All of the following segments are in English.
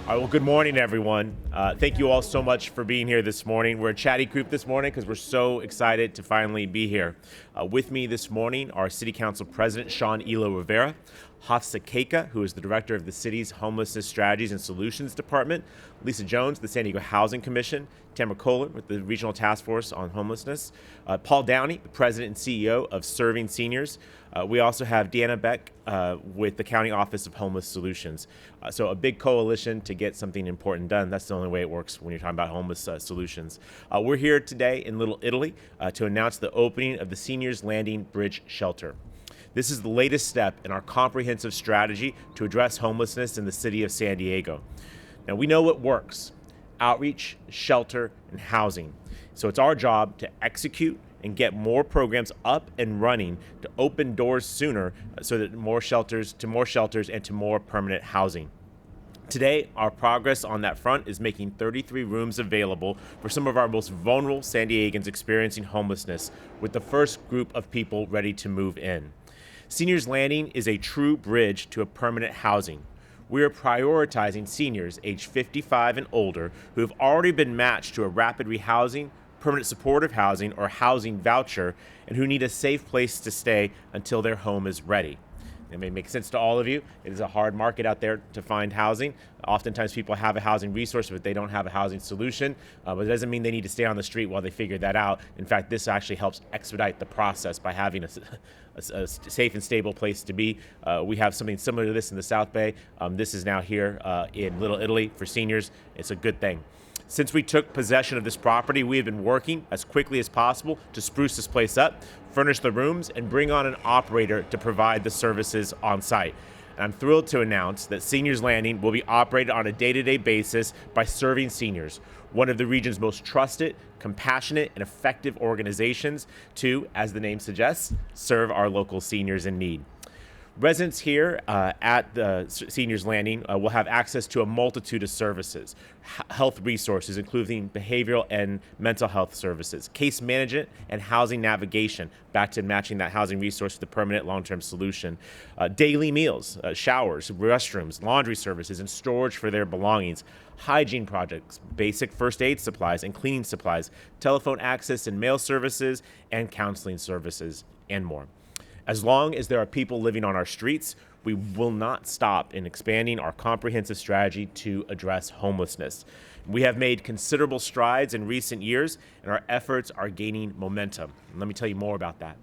All right, well, good morning, everyone. Thank you all so much for being here this morning. We're a chatty group this morning because we're so excited to finally be here. With me this morning are City Council President Sean Elo Rivera, Hafsa Keika, who is the Director of the city's Homelessness Strategies and Solutions Department, Lisa Jones, the San Diego Housing Commission, Tamara Kohler with the Regional Task Force on Homelessness, Paul Downey, the President and CEO of Serving Seniors. We also have Deanna Beck with the County Office of Homeless Solutions. So a big coalition to get something important done. That's the only way it works when you're talking about homeless solutions. We're here today in Little Italy to announce the opening of the Seniors Landing Bridge Shelter. This is the latest step in our comprehensive strategy to address homelessness in the city of San Diego. Now, we know what works: outreach, shelter, and housing. So it's our job to execute and get more programs up and running to open doors sooner so that more shelters and to more permanent housing. Today, our progress on that front is making 33 rooms available for some of our most vulnerable San Diegans experiencing homelessness, with the first group of people ready to move in. Seniors Landing is a true bridge to a permanent housing. We are prioritizing seniors age 55 and older who have already been matched to a rapid rehousing, permanent supportive housing, or housing voucher, and who need a safe place to stay until their home is ready. It may make sense to all of you. It is a hard market out there to find housing. Oftentimes people have a housing resource, but they don't have a housing solution. But it doesn't mean they need to stay on the street while they figure that out. In fact, this actually helps expedite the process by having a safe and stable place to be. We have something similar to this in the South Bay. This is now here in Little Italy for seniors. It's a good thing. Since we took possession of this property, we have been working as quickly as possible to spruce this place up, furnish the rooms, and bring on an operator to provide the services on site. And I'm thrilled to announce that Seniors Landing will be operated on a day-to-day basis by Serving Seniors, one of the region's most trusted, compassionate, and effective organizations to, as the name suggests, serve our local seniors in need. Residents here at the Seniors Landing will have access to a multitude of services, health resources, including behavioral and mental health services, case management, and housing navigation, back to matching that housing resource with the permanent long-term solution, daily meals, showers, restrooms, laundry services, and storage for their belongings, hygiene projects, basic first aid supplies and cleaning supplies, telephone access and mail services, and counseling services, and more. As long as there are people living on our streets, we will not stop in expanding our comprehensive strategy to address homelessness. We have made considerable strides in recent years, and our efforts are gaining momentum. And let me tell you more about that.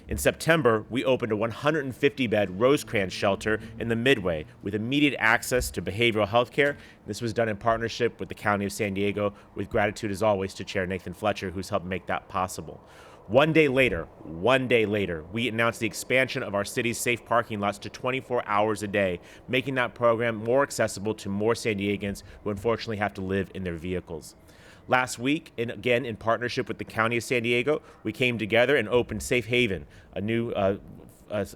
In September, we opened a 150-bed Rosecrans shelter in the Midway with immediate access to behavioral health care. This was done in partnership with the County of San Diego, with gratitude as always to Chair Nathan Fletcher, who's helped make that possible. One day later, we announced the expansion of our city's safe parking lots to 24 hours a day, making that program more accessible to more San Diegans who unfortunately have to live in their vehicles. Last week, and again in partnership with the County of San Diego, we came together and opened Safe Haven, a new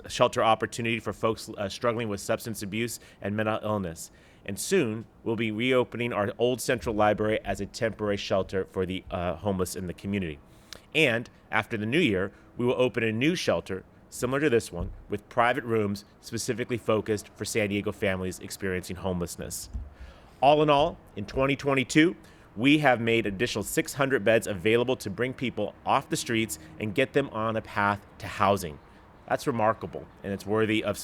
shelter opportunity for folks struggling with substance abuse and mental illness. And soon, we'll be reopening our old Central Library as a temporary shelter for the homeless in the community. And after the new year, we will open a new shelter similar to this one with private rooms specifically focused for San Diego families experiencing homelessness. All in all, in 2022, we have made additional 600 beds available to bring people off the streets and get them on a path to housing. That's remarkable, and it's worthy of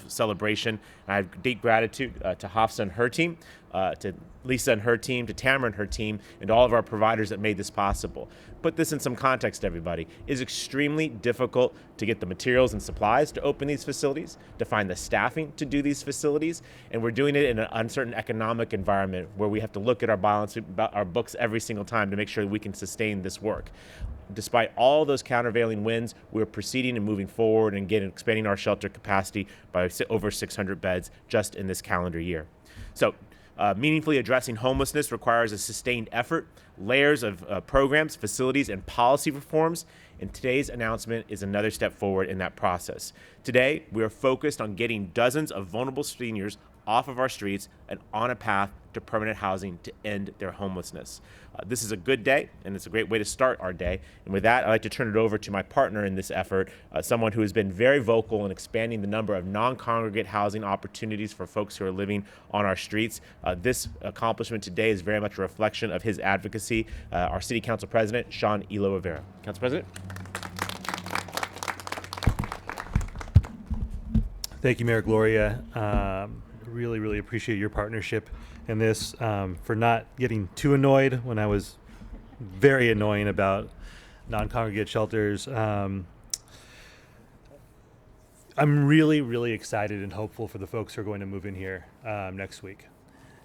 celebration. And I have deep gratitude to Hafsa and her team, to Lisa and her team, to Tamara and her team, and to all of our providers that made this possible. Put this in some context, everybody. It is extremely difficult to get the materials and supplies to open these facilities, to find the staffing to do these facilities, and we're doing it in an uncertain economic environment where we have to look at our books every single time to make sure that we can sustain this work. Despite all those countervailing winds, we're proceeding and moving forward and expanding our shelter capacity by over 600 beds just in this calendar year. So meaningfully addressing homelessness requires a sustained effort, layers of programs, facilities, and policy reforms, and today's announcement is another step forward in that process. Today, we are focused on getting dozens of vulnerable seniors off of our streets and on a path to permanent housing to end their homelessness. This is a good day, and it's a great way to start our day. And with that, I'd like to turn it over to my partner in this effort, someone who has been very vocal in expanding the number of non-congregate housing opportunities for folks who are living on our streets. This accomplishment today is very much a reflection of his advocacy. Our City Council President, Sean Elo Rivera. Council President. Thank you, Mayor Gloria. Really, really appreciate your partnership in this, for not getting too annoyed when I was very annoying about non-congregate shelters. I'm really, really excited and hopeful for the folks who are going to move in here next week.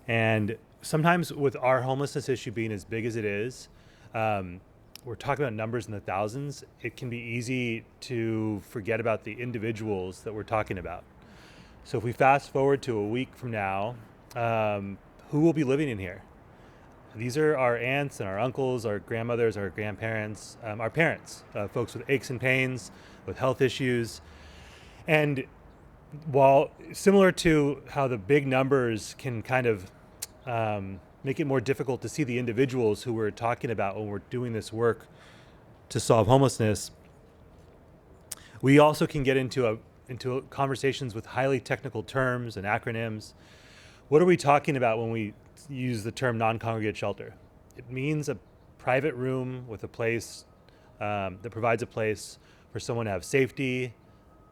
And sometimes with our homelessness issue being as big as it is, we're talking about numbers in the thousands. It can be easy to forget about the individuals that we're talking about. So if we fast forward to a week from now, who will be living in here? These are our aunts and our uncles, our grandmothers, our grandparents, our parents, folks with aches and pains, with health issues. And while similar to how the big numbers can kind of make it more difficult to see the individuals who we're talking about when we're doing this work to solve homelessness, we also can get into conversations with highly technical terms and acronyms. What are we talking about when we use the term non-congregate shelter? It means a private room with a place that provides a place for someone to have safety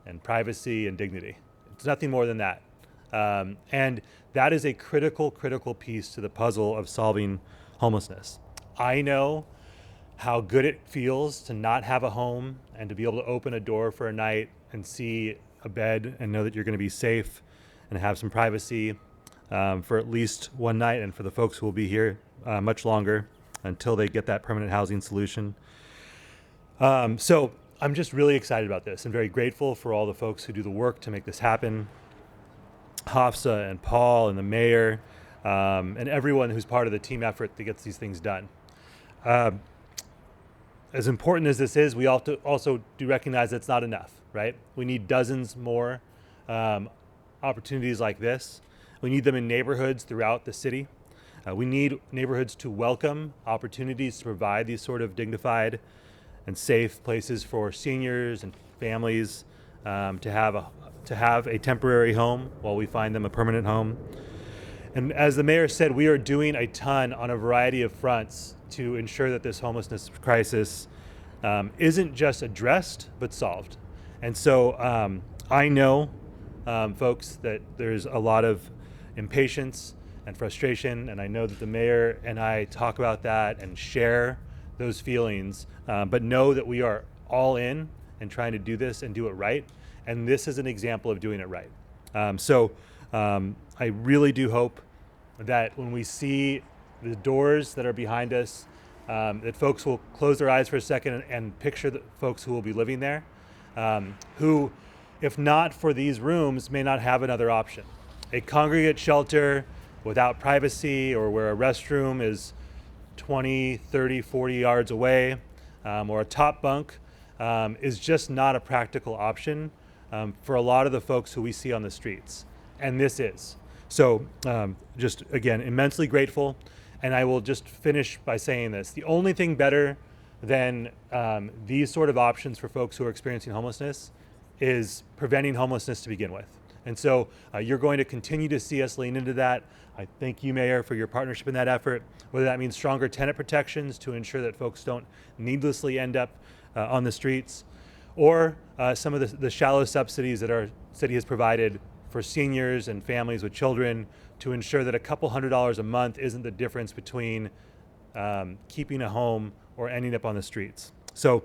and privacy and dignity. It's nothing more than that. And that is a critical piece to the puzzle of solving homelessness. I know how good it feels to not have a home and to be able to open a door for a night and see a bed and know that you're going to be safe and have some privacy for at least one night, and for the folks who will be here much longer until they get that permanent housing solution. So I'm just really excited about this and very grateful for all the folks who do the work to make this happen. Hafsa and Paul and the mayor and everyone who's part of the team effort that gets these things done. As important as this is, we also do recognize that it's not enough, right? We need dozens more opportunities like this. We need them in neighborhoods throughout the city. We need neighborhoods to welcome opportunities to provide these sort of dignified and safe places for seniors and families to have a temporary home while we find them a permanent home. And as the mayor said, we are doing a ton on a variety of fronts to ensure that this homelessness crisis isn't just addressed, but solved. And so I know, folks, that there's a lot of impatience and frustration, and I know that the mayor and I talk about that and share those feelings, but know that we are all in and trying to do this and do it right. And this is an example of doing it right. I really do hope that when we see the doors that are behind us, that folks will close their eyes for a second and picture the folks who will be living there, who, if not for these rooms, may not have another option. A congregate shelter without privacy, or where a restroom is 20, 30, 40 yards away, or a top bunk, is just not a practical option for a lot of the folks who we see on the streets. And this is. So just, again, immensely grateful. And I will just finish by saying this. The only thing better than these sort of options for folks who are experiencing homelessness is preventing homelessness to begin with. And so you're going to continue to see us lean into that. I thank you, Mayor, for your partnership in that effort, whether that means stronger tenant protections to ensure that folks don't needlessly end up on the streets, or some of the shallow subsidies that our city has provided for seniors and families with children to ensure that a couple $100s a month isn't the difference between keeping a home or ending up on the streets. So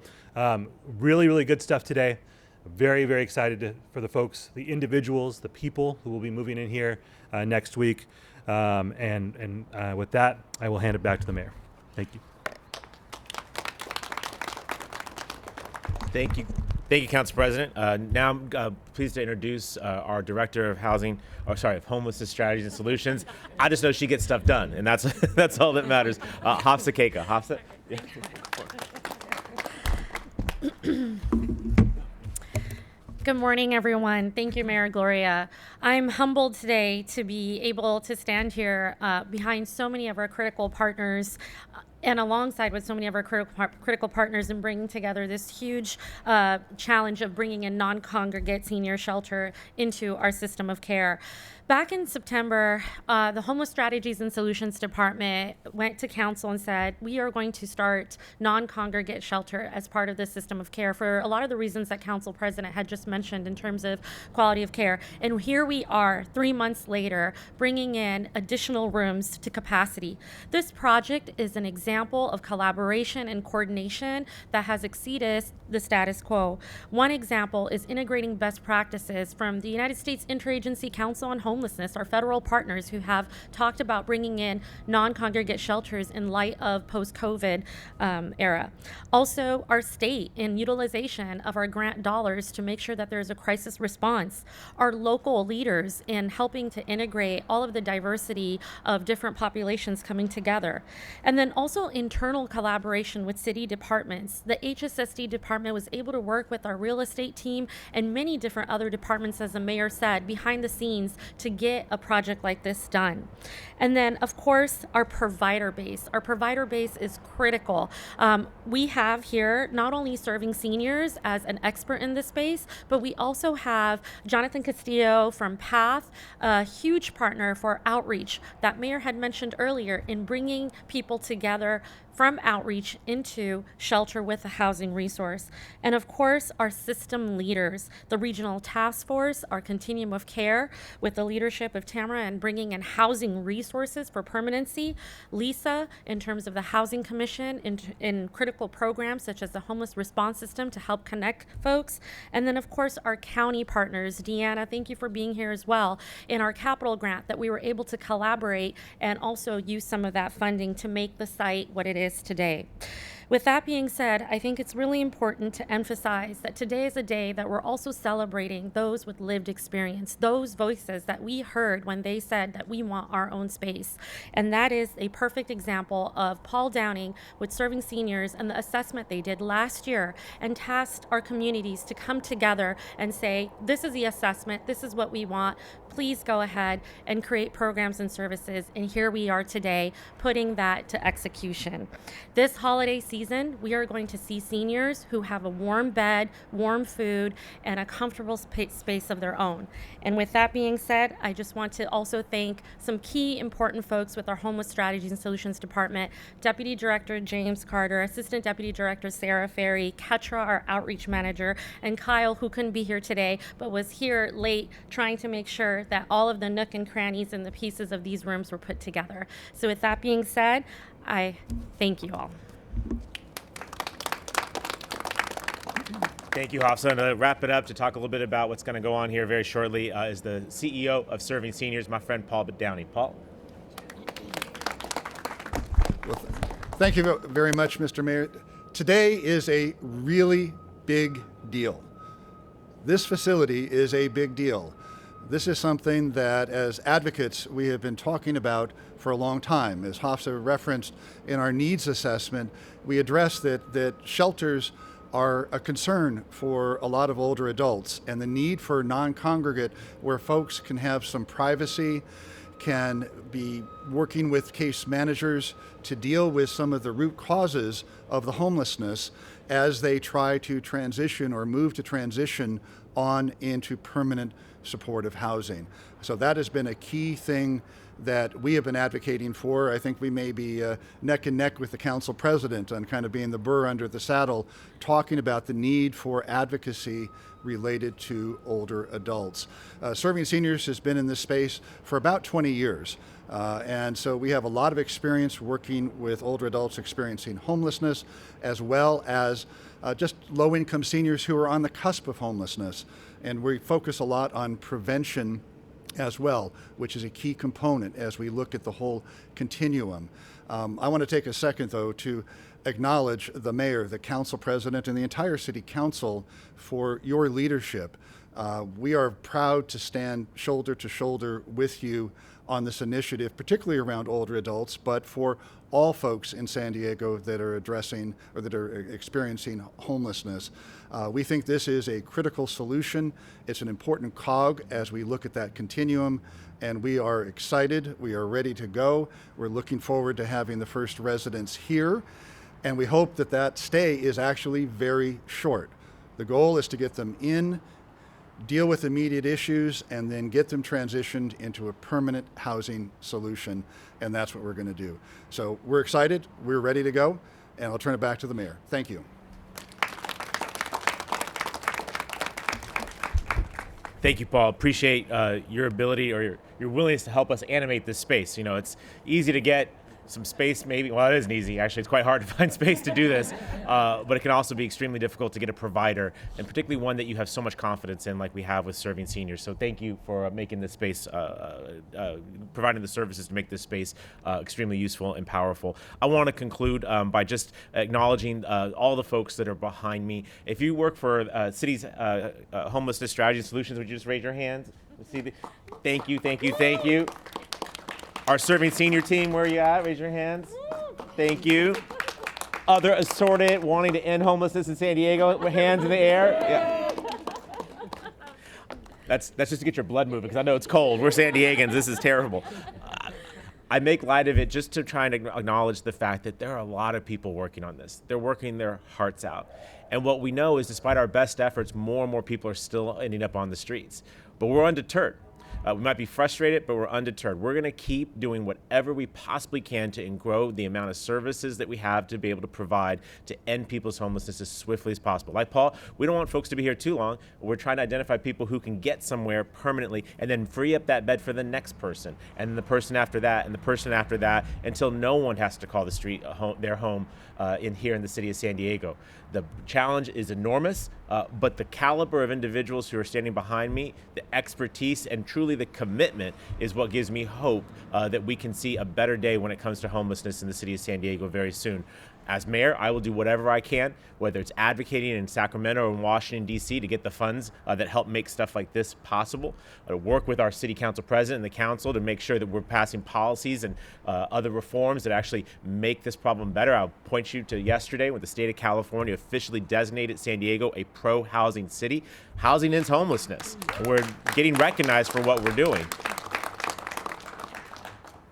really, really good stuff today. Very, very excited for the folks, the individuals, the people who will be moving in here next week. And with that, I will hand it back to the mayor. Thank you. Thank you. Thank you, Council President. Now I'm pleased to introduce our Director of Homelessness Strategies and Solutions. I just know she gets stuff done, and that's that's all that matters. Hafsa Keika. Hafsa? Yeah. Good morning, everyone. Thank you, Mayor Gloria. I'm humbled today to be able to stand here behind so many of our critical partners and alongside with so many of our critical partners in bringing together this huge challenge of bringing a non-congregate senior shelter into our system of care. Back in September, the Homeless Strategies and Solutions Department went to council and said, we are going to start non-congregate shelter as part of the system of care for a lot of the reasons that Council President had just mentioned in terms of quality of care. And here we are, 3 months later, bringing in additional rooms to capacity. This project is an example of collaboration and coordination that has exceeded the status quo. One example is integrating best practices from the United States Interagency Council on Homelessness, our federal partners who have talked about bringing in non-congregate shelters in light of post-COVID era. Also, our state in utilization of our grant dollars to make sure that there's a crisis response. Our local leaders in helping to integrate all of the diversity of different populations coming together. And then also internal collaboration with city departments. The HSSD department was able to work with our real estate team and many different other departments, as the mayor said, behind the scenes to get a project like this done. And then, of course, our provider base. Our provider base is critical. We have here not only serving seniors as an expert in this space, but we also have Jonathan Castillo from PATH, a huge partner for outreach that Mayor had mentioned earlier in bringing people together from outreach into shelter with a housing resource. And of course, our system leaders, the regional task force, our continuum of care with the leadership of Tamara and bringing in housing resources for permanency, Lisa in terms of the Housing Commission in critical programs such as the Homeless Response System to help connect folks. And then of course, our county partners, Deanna, thank you for being here as well, in our capital grant that we were able to collaborate and also use some of that funding to make the site what it is today. With that being said, I think it's really important to emphasize that today is a day that we're also celebrating those with lived experience, those voices that we heard when they said that we want our own space. And that is a perfect example of Paul Downing with Serving Seniors and the assessment they did last year and tasked our communities to come together and say, this is the assessment, this is what we want, please go ahead and create programs and services. And here we are today, putting that to execution. This holiday season, we are going to see seniors who have a warm bed, warm food, and a comfortable space of their own. And with that being said, I just want to also thank some key important folks with our Homeless Strategies and Solutions Department, Deputy Director James Carter, Assistant Deputy Director Sarah Ferry, Ketra, our Outreach Manager, and Kyle, who couldn't be here today, but was here late trying to make sure that all of the nook and crannies and the pieces of these rooms were put together. So with that being said, I thank you all. Thank you, Hafsa. To wrap it up, to talk a little bit about what's going to go on here very shortly is the CEO of Serving Seniors, my friend Paul Downing. Paul? Well, thank you very much, Mr. Mayor. Today is a really big deal. This facility is a big deal. This is something that, as advocates, we have been talking about for a long time. As Hafsa referenced in our needs assessment, we addressed that shelters are a concern for a lot of older adults, and the need for non-congregate where folks can have some privacy, can be working with case managers to deal with some of the root causes of the homelessness as they try to transition or move to transition on into permanent supportive housing. So that has been a key thing that we have been advocating for. I think we may be neck and neck with the council president on kind of being the burr under the saddle, talking about the need for advocacy related to older adults. Serving Seniors has been in this space for about 20 years. And so we have a lot of experience working with older adults experiencing homelessness, as well as just low-income seniors who are on the cusp of homelessness. And we focus a lot on prevention as well, which is a key component as we look at the whole continuum. I want to take a second, though, to acknowledge the mayor, the council president, and the entire city council for your leadership. We are proud to stand shoulder to shoulder with you on this initiative, particularly around older adults, but for all folks in San Diego that are addressing or that are experiencing homelessness. We think this is a critical solution. It's an important cog as we look at that continuum, and we are excited. We are ready to go. We're looking forward to having the first residents here, and we hope that that stay is actually very short. The goal is to get them in, deal with immediate issues, and then get them transitioned into a permanent housing solution, and that's what we're going to do. So we're excited, we're ready to go, and I'll turn it back to the mayor. Thank you. Thank you, Paul. Appreciate your ability or your willingness to help us animate this space. You know, it's easy to get some space, maybe. Well, it isn't easy. Actually, it's quite hard to find space to do this. But it can also be extremely difficult to get a provider, and particularly one that you have so much confidence in, like we have with serving seniors. So thank you for making this space, providing the services to make this space extremely useful and powerful. I want to conclude by just acknowledging all the folks that are behind me. If you work for city's homelessness strategy and solutions, would you just raise your hands? Let's see. Thank you, thank you, thank you. Our serving senior team, where are you at? Raise your hands. Thank you. Other assorted wanting to end homelessness in San Diego, with hands in the air. Yeah. That's just to get your blood moving, because I know it's cold. We're San Diegans. This is terrible. I make light of it just to try and acknowledge the fact that there are a lot of people working on this. They're working their hearts out. And what we know is, despite our best efforts, more and more people are still ending up on the streets. But we're undeterred. We might be frustrated, but we're undeterred. We're going to keep doing whatever we possibly can to grow the amount of services that we have to be able to provide to end people's homelessness as swiftly as possible. Like Paul, we don't want folks to be here too long. We're trying to identify people who can get somewhere permanently and then free up that bed for the next person, and the person after that, and the person after that, until no one has to call the street their home here in the city of San Diego. The challenge is enormous, but the caliber of individuals who are standing behind me, the expertise, and truly the commitment is what gives me hope that we can see a better day when it comes to homelessness in the city of San Diego very soon. As mayor, I will do whatever I can, whether it's advocating in Sacramento or in Washington, D.C. to get the funds that help make stuff like this possible, work with our city council president and the council to make sure that we're passing policies and other reforms that actually make this problem better. I'll point you to yesterday when the state of California officially designated San Diego a pro-housing city. Housing ends homelessness. We're getting recognized for what we're doing.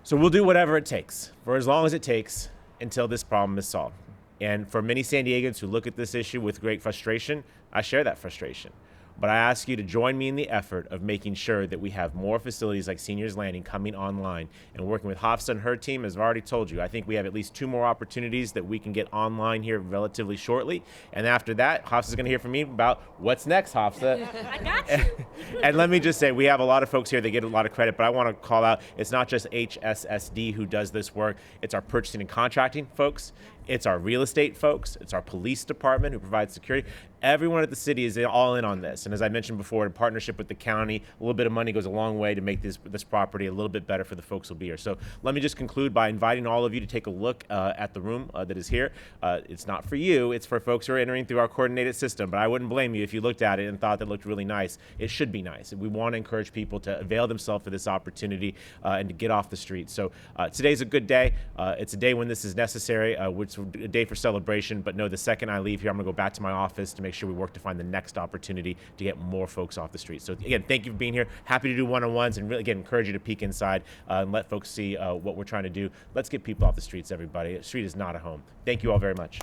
So we'll do whatever it takes, for as long as it takes, until this problem is solved. And for many San Diegans who look at this issue with great frustration, I share that frustration. But I ask you to join me in the effort of making sure that we have more facilities like Seniors Landing coming online, and working with Hafsa and her team. As I've already told you, I think we have at least 2 more opportunities that we can get online here relatively shortly. And after that, Hafsa's going to hear from me about what's next, Hafsa. I got you. And let me just say, we have a lot of folks here that get a lot of credit, but I want to call out, it's not just HSSD who does this work. It's our purchasing and contracting folks. It's our real estate folks. It's our police department who provides security. Everyone at the city is all in on this. And as I mentioned before, in partnership with the county, a little bit of money goes a long way to make this property a little bit better for the folks who'll be here. So let me just conclude by inviting all of you to take a look at the room that is here. It's not for you. It's for folks who are entering through our coordinated system. But I wouldn't blame you if you looked at it and thought that looked really nice. It should be nice. We want to encourage people to avail themselves of this opportunity and to get off the street. So today's a good day. It's a day when this is necessary, which is a day for celebration. But no, the second I leave here, I'm going to go back to my office to make sure we work to find the next opportunity to get more folks off the street. So again, thank you for being here. Happy to do one-on-ones, and really, again, encourage you to peek inside and let folks see what we're trying to do. Let's get people off the streets, everybody. The street is not a home. Thank you all very much.